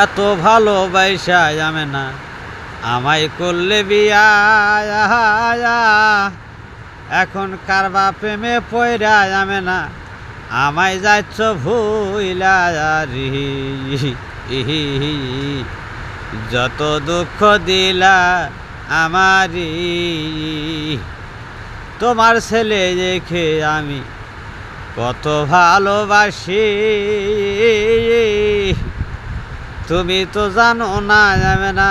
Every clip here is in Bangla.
এত ভালোবাসা যাবে না আমায় করলে বিয়া। এখন কারবা প্রেমে পয়রা যাবে না আমায় যাচ্ছ ভুইলা রি। যত দুঃখ দিলা আমারি তোমার ছেলে দেখে আমি কত ভালোবাসি। তুমি তো জানো না যাবে না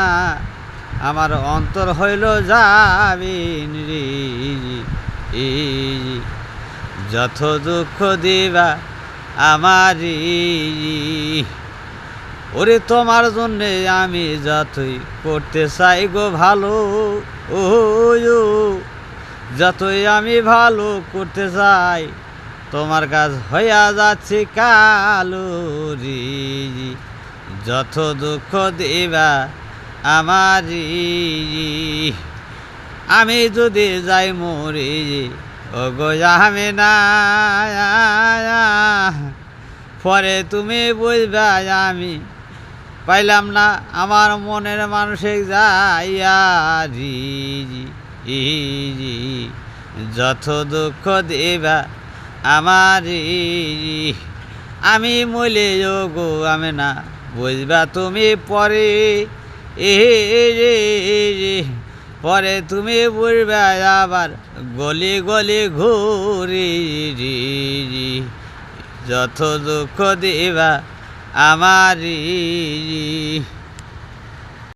আমার অন্তর হইল যাবিন রে। যত দুঃখ দিবা আমারি ওরে তোমার জন্যে আমি যতই করতে চাই গো ভালো, ও যতই আমি ভালো করতে চাই তোমার কাজ হইয়া যাচ্ছে কালো রে। যত দুঃখ দিবা আমারি আমি যদি যাই মরি ও গো আমি না পরে তুমি বুঝবা আমি পাইলাম না আমার মনের মানুষে যাইয়া রি। যত দুঃখ দিবা আমারি আমি মইলে গো আমি না বুঝবা তুমি পরে পরে তুমি বুঝবা আবার গলি গলি ঘুরি। যত দুঃখ দিবা আমারি।